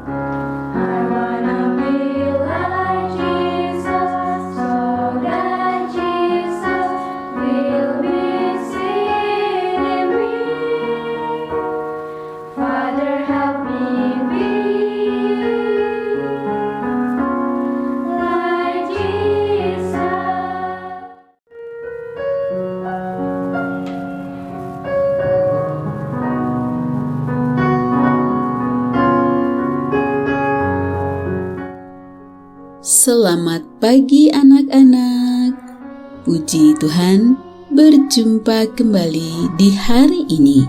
I wanna be like Jesus, so that Jesus will be seen in me. Father, help me be like Jesus. Selamat pagi anak-anak. Puji Tuhan, berjumpa kembali di hari ini.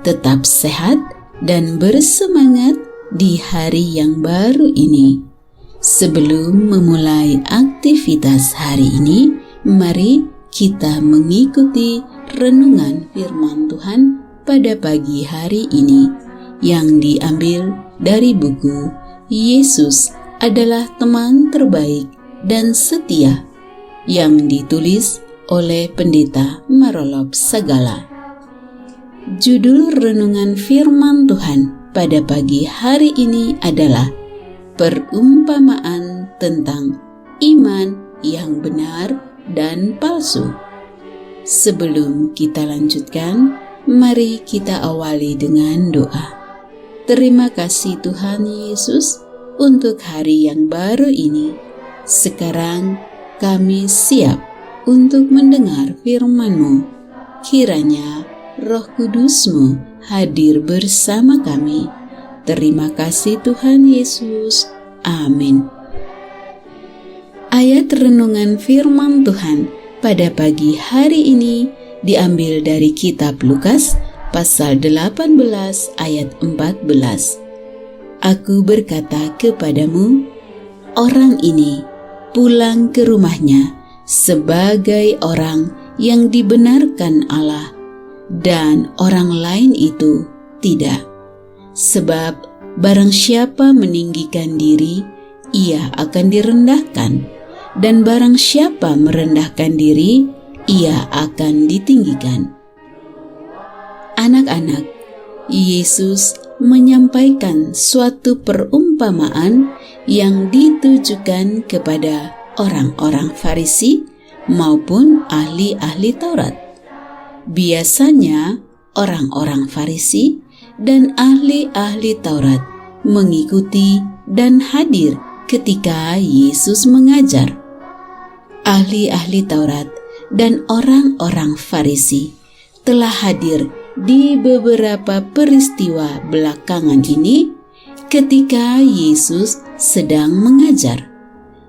Tetap sehat dan bersemangat di hari yang baru ini. Sebelum memulai aktivitas hari ini, mari kita mengikuti renungan firman Tuhan pada pagi hari ini yang diambil dari buku Yesus adalah teman terbaik dan setia yang ditulis oleh Pendeta Marolop Sagala. Judul renungan firman Tuhan pada pagi hari ini adalah perumpamaan tentang iman yang benar dan palsu. Sebelum kita lanjutkan, mari kita awali dengan doa. Terima kasih Tuhan Yesus untuk hari yang baru ini. Sekarang kami siap untuk mendengar firman-Mu. Kiranya Roh Kudus-Mu hadir bersama kami. Terima kasih Tuhan Yesus. Amin. Ayat renungan firman Tuhan pada pagi hari ini diambil dari kitab Lukas pasal 18 ayat 14. Aku berkata kepadamu, orang ini pulang ke rumahnya sebagai orang yang dibenarkan Allah, dan orang lain itu tidak. Sebab barang siapa meninggikan diri, ia akan direndahkan, dan barang siapa merendahkan diri, ia akan ditinggikan. Anak-anak, Yesus menyampaikan suatu perumpamaan yang ditujukan kepada orang-orang Farisi maupun ahli-ahli Taurat. Biasanya orang-orang Farisi dan ahli-ahli Taurat mengikuti dan hadir ketika Yesus mengajar. Ahli-ahli Taurat dan orang-orang Farisi telah hadir di beberapa peristiwa belakangan ini ketika Yesus sedang mengajar.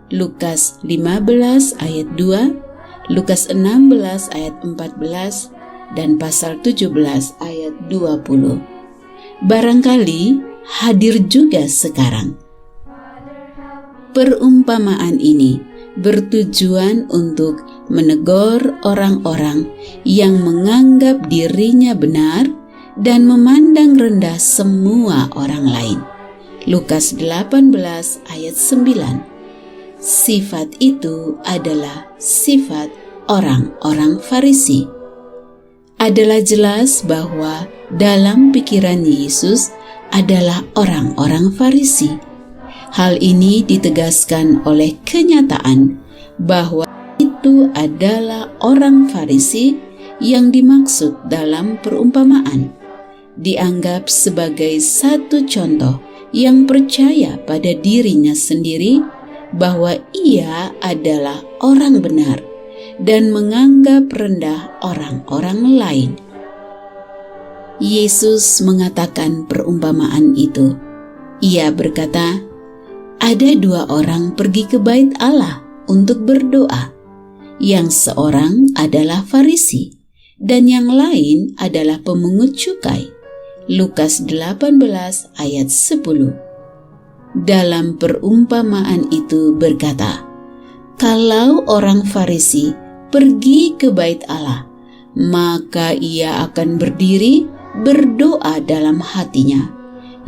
Lukas 15 ayat 2, Lukas 16 ayat 14, dan pasal 17 ayat 20. Barangkali hadir juga sekarang. Perumpamaan ini bertujuan untuk menegur orang-orang yang menganggap dirinya benar dan memandang rendah semua orang lain. Lukas 18 ayat 9. Sifat itu adalah sifat orang-orang Farisi. Adalah jelas bahwa dalam pikiran Yesus adalah orang-orang Farisi. Hal ini ditegaskan oleh kenyataan bahwa itu adalah orang Farisi yang dimaksud dalam perumpamaan. Dianggap sebagai satu contoh yang percaya pada dirinya sendiri bahwa ia adalah orang benar dan menganggap rendah orang-orang lain. Yesus mengatakan perumpamaan itu. Ia berkata, ada dua orang pergi ke bait Allah untuk berdoa. Yang seorang adalah Farisi dan yang lain adalah pemungut cukai. Lukas 18 ayat 10. Dalam perumpamaan itu berkata, kalau orang Farisi pergi ke bait Allah, maka ia akan berdiri berdoa dalam hatinya,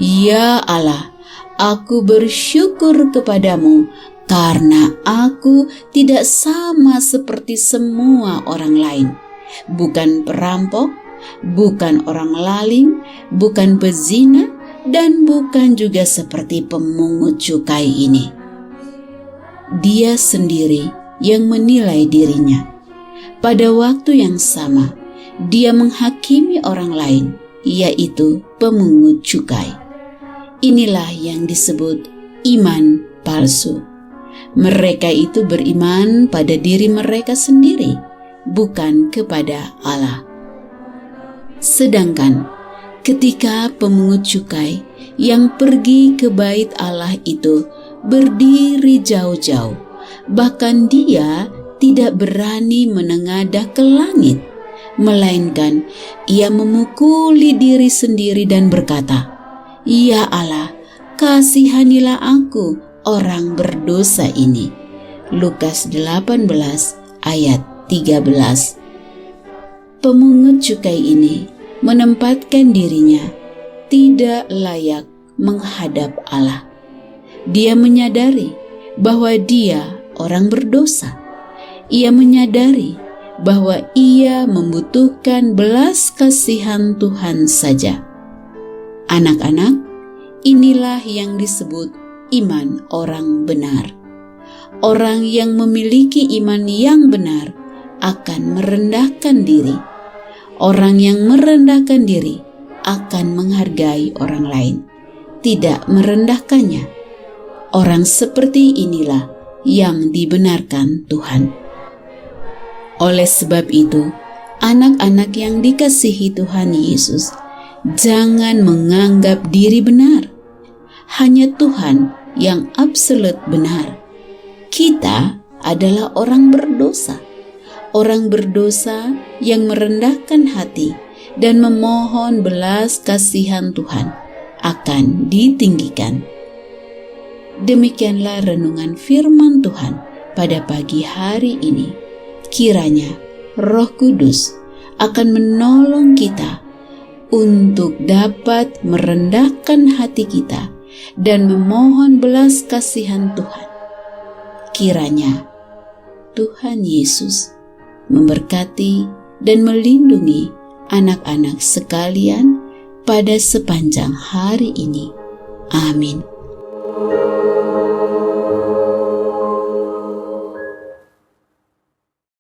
ya Allah, aku bersyukur kepadamu karena aku tidak sama seperti semua orang lain. Bukan perampok, bukan orang lalim, bukan pezina, dan bukan juga seperti pemungut cukai ini. Dia sendiri yang menilai dirinya. Pada waktu yang sama, dia menghakimi orang lain, yaitu pemungut cukai. Inilah yang disebut iman palsu. Mereka itu beriman pada diri mereka sendiri, bukan kepada Allah. Sedangkan ketika pemungut cukai yang pergi ke bait Allah itu berdiri jauh-jauh, bahkan dia tidak berani menengadah ke langit, melainkan ia memukuli diri sendiri dan berkata, "Ya Allah, kasihanilah aku, orang berdosa ini." Lukas 18 ayat 13. Pemungut cukai ini menempatkan dirinya tidak layak menghadap Allah. Dia menyadari bahwa dia orang berdosa. Ia menyadari bahwa ia membutuhkan belas kasihan Tuhan saja. Anak-anak, inilah yang disebut iman orang benar. Orang yang memiliki iman yang benar akan merendahkan diri. Orang yang merendahkan diri akan menghargai orang lain, tidak merendahkannya. Orang seperti inilah yang dibenarkan Tuhan. Oleh sebab itu, anak-anak yang dikasihi Tuhan Yesus, jangan menganggap diri benar. Hanya Tuhan yang absolut benar. Kita adalah orang berdosa. Orang berdosa yang merendahkan hati dan memohon belas kasihan Tuhan akan ditinggikan. Demikianlah renungan firman Tuhan pada pagi hari ini. Kiranya Roh Kudus akan menolong kita untuk dapat merendahkan hati kita dan memohon belas kasihan Tuhan. Kiranya Tuhan Yesus memberkati dan melindungi anak-anak sekalian pada sepanjang hari ini. Amin.